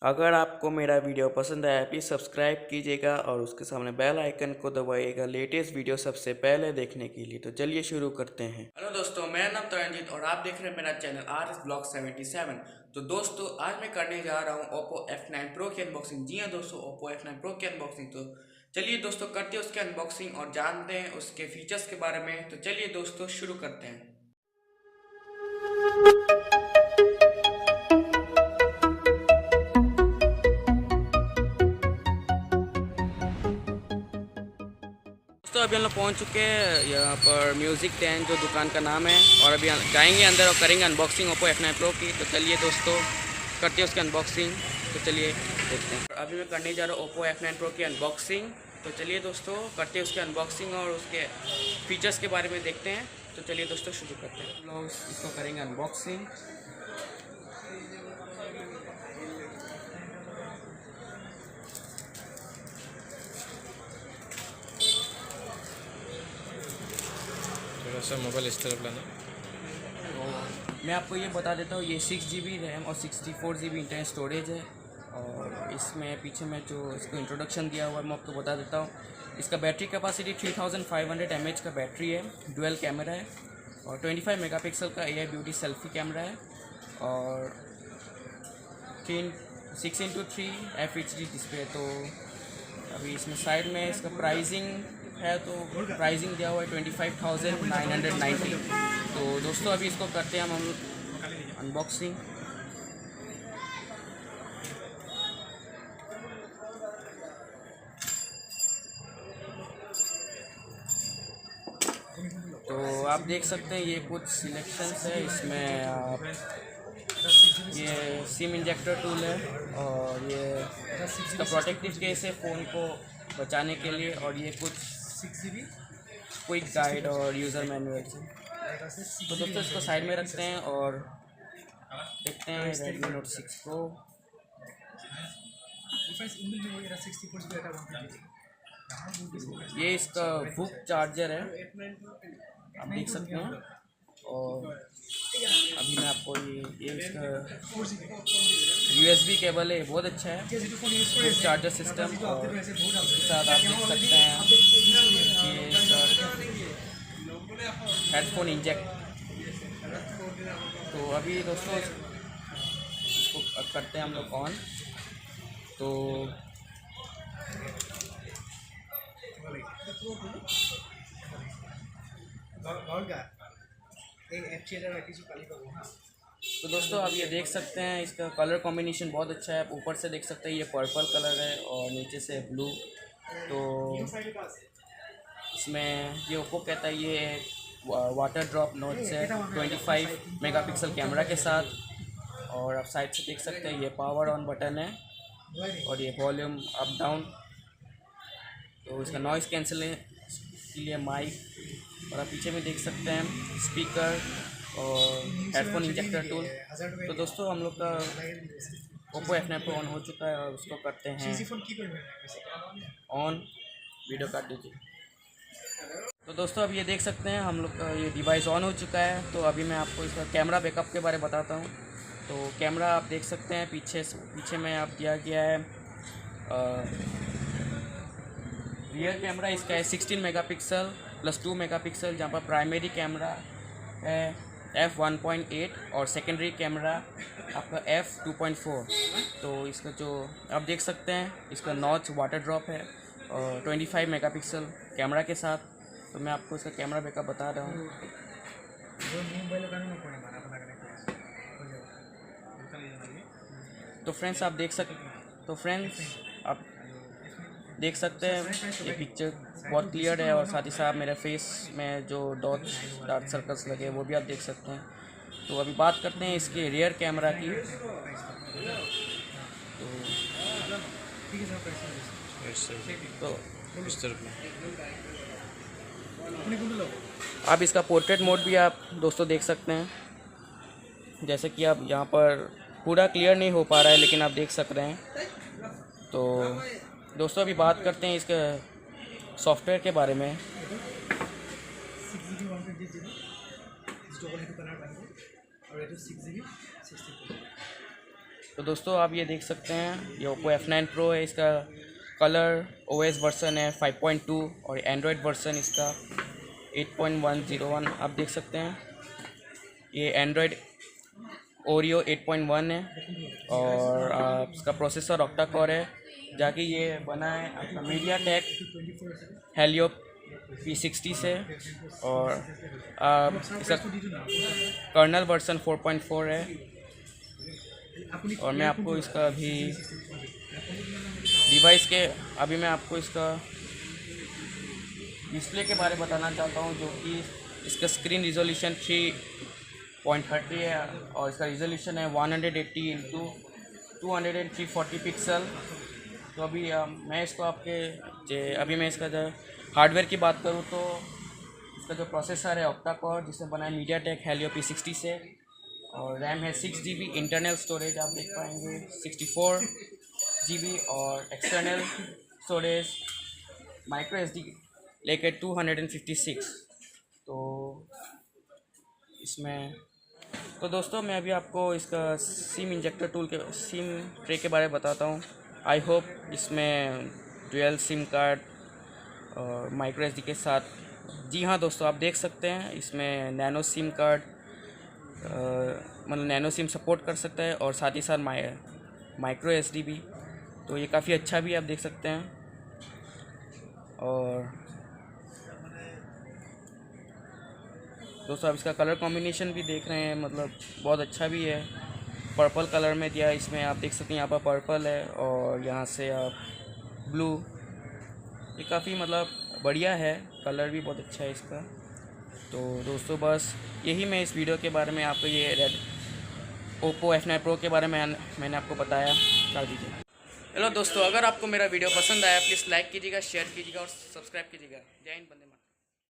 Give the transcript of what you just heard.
अगर आपको मेरा वीडियो पसंद आया प्लीज़ सब्सक्राइब कीजिएगा और उसके सामने बेल आइकन को दबाइएगा लेटेस्ट वीडियो सबसे पहले देखने के लिए। तो चलिए शुरू करते हैं। हेलो दोस्तों, मेरा नाम तरनजीत और आप देख रहे हैं मेरा चैनल आर एस ब्लॉग 77। तो दोस्तों आज मैं करने जा रहा हूँ Oppo F9 Pro की अनबॉक्सिंग। जी हाँ दोस्तों, Oppo F9 Pro की अनबॉक्सिंग। तो चलिए दोस्तों करते हैं उसकी अनबॉक्सिंग और जानते हैं उसके फीचर्स के बारे में। तो चलिए दोस्तों शुरू करते हैं। दोस्तों अभी हम लोग पहुँच चुके हैं यहाँ पर म्यूज़िक 10 जो दुकान का नाम है, और अभी जाएंगे अंदर और करेंगे अनबॉक्सिंग Oppo F9 Pro की। तो चलिए दोस्तों करते हैं उसकी अनबॉक्सिंग। तो चलिए देखते हैं। अभी मैं करने जा रहा हूँ Oppo F9 Pro की अनबॉक्सिंग। तो चलिए दोस्तों करते हैं उसकी अनबॉक्सिंग और उसके फीचर्स के बारे में देखते हैं। तो चलिए दोस्तों शुरू करते हैं। हम लोग इसको करेंगे अनबॉक्सिंग। थोड़ा सा मोबाइल इस तरफ लाना। तो मैं आपको ये बता देता हूँ, ये 6GB रैम और 64GB इंटरनल स्टोरेज है। और इसमें पीछे में जो इसको इंट्रोडक्शन दिया हुआ है मैं आपको बता देता हूँ। इसका बैटरी कैपेसिटी 3500 mAh का बैटरी है, डुअल कैमरा है और 25 मेगापिक्सल का AI ब्यूटी सेल्फी कैमरा है और 6x3 FHD डिस्प्ले। तो अभी इसमें साइड में इसका प्राइसिंग है, तो प्राइसिंग दिया हुआ है 25,990। तो दोस्तों अभी इसको करते हैं हम अनबॉक्सिंग। तो आप देख सकते हैं ये कुछ सिलेक्शंस है। इसमें आप ये सिम इंजेक्टर टूल है और ये इसका प्रोटेक्टिव केस है फ़ोन को बचाने के लिए, और ये कुछ क्विक गाइड और यूज़र मैनुअल। तो दोस्तों इसको साइड में रखते हैं और देखते हैं Redmi Note 6 Pro। ये इसका बुक चार्जर है, आप देख सकते हैं। और अभी मैं आपको ये इसका USB केबल है, बहुत अच्छा है बुक चार्जर सिस्टम। और इसके साथ आप देख सकते हैं ये इसका हेडफोन इंजेक्ट। तो अभी दोस्तों इसको करते हैं हम लोग ऑन। तो दोस्तों आप ये देख सकते हैं इसका कलर कॉम्बिनेशन बहुत अच्छा है। आप ऊपर से देख सकते हैं ये पर्पल कलर है और नीचे से ब्लू। तो इसमें ये ओप्पो कहता है ये वाटर ड्रॉप नोच है 25 मेगापिक्सल कैमरा के साथ। और आप साइड से देख सकते हैं ये पावर ऑन बटन है और ये वॉल्यूम अप डाउन। तो इसका नॉइज़ कैंसिल के लिए माइक, और आप पीछे में देख सकते हैं स्पीकर और हेडफोन इंजेक्टर टूल। तो दोस्तों हम लोग का Oppo F9 Pro ऑन हो चुका है और उसको करते हैं ऑन। वीडियो काट दीजिए। तो दोस्तों अब ये देख सकते हैं हम लोग का ये डिवाइस ऑन हो चुका है। तो अभी मैं आपको इसका कैमरा बैकअप के बारे में बताता हूँ। तो कैमरा आप देख सकते हैं पीछे में आप दिया गया है रियर कैमरा इसका है 16 मेगापिक्सल प्लस 2 मेगापिक्सल, जहाँ पर प्राइमरी कैमरा है f1.8 और सेकेंडरी कैमरा आपका f2.4। तो इसका जो आप देख सकते हैं इसका नॉच वाटर ड्रॉप है और 25 मेगापिक्सल कैमरा के साथ। तो मैं आपको इसका कैमरा बैकअप बता रहा हूँ। तो फ्रेंड्स आप देख सकते हैं ये पिक्चर बहुत क्लियर है, और साथ ही साथ मेरे फेस में जो डॉट्स डार्क सर्कल्स लगे वो भी आप देख सकते हैं। तो अभी बात करते हैं इसके रियर कैमरा की। तो इस तरफ आप इसका पोर्ट्रेट मोड भी आप दोस्तों देख सकते हैं। जैसे कि आप यहाँ पर पूरा क्लियर नहीं हो पा रहा है लेकिन आप देख सक रहे हैं। तो दोस्तों अभी बात करते हैं इसके सॉफ्टवेयर के बारे में। तो दोस्तों आप ये देख सकते हैं, ये ओप्पो F9 Pro है। इसका कलर OS वर्सन है 5.2 और एंड्रॉयड वर्सन इसका 8.101 आप देख सकते हैं। ये एंड्रॉयड ओरियो 8.1 है और इसका प्रोसेसर ऑक्टा कोर है, जाकि ये बना है अपना मीडियाटेक हेलियो P60 से। और इसका कर्नल वर्सन 4.4 है। और मैं आपको इसका अभी डिवाइस के मैं आपको इसका डिस्प्ले के बारे में बताना चाहता हूँ, जो कि इसका स्क्रीन रिजोल्यूशन 3.30 है और इसका रिजोल्यूशन है 180x240 पिक्सल। तो अभी मैं इसको अभी मैं इसका जो हार्डवेयर की बात करूँ तो इसका जो प्रोसेसर है ऑक्टा कोर, जिससे बना है मीडियाटेक हेलियो P60 से, और रैम है 6 GB, इंटरनल स्टोरेज आप देख पाएंगे 64 GB और एक्सटर्नल स्टोरेज माइक्रो SD लेकर 256। तो इसमें तो दोस्तों मैं अभी आपको इसका सिम इंजेक्टर टूल के सिम ट्रे के बारे में बताता हूँ। आई होप इसमें डुअल सिम कार्ड और माइक्रो SD के साथ, जी हाँ दोस्तों आप देख सकते हैं इसमें नैनो सिम कार्ड मतलब नैनो सिम सपोर्ट कर सकता है और साथ ही साथ माइक्रो SD भी। तो ये काफ़ी अच्छा भी आप देख सकते हैं। और दोस्तों आप इसका कलर कॉम्बिनेशन भी देख रहे हैं, मतलब बहुत अच्छा भी है। पर्पल कलर में दिया इसमें, आप देख सकते हैं यहाँ पर पर्पल है और यहाँ से आप ब्लू। ये काफ़ी मतलब बढ़िया है, कलर भी बहुत अच्छा है इसका। तो दोस्तों बस यही मैं इस वीडियो के बारे में आपको ये ओप्पो F9 Pro के बारे में मैंने आपको बताया। कर दीजिए। हेलो दोस्तों, अगर आपको मेरा वीडियो पसंद आया प्लीज़ लाइक कीजिएगा, शेयर कीजिएगा और सब्सक्राइब कीजिएगा। जय हिंद, वंदे मातरम।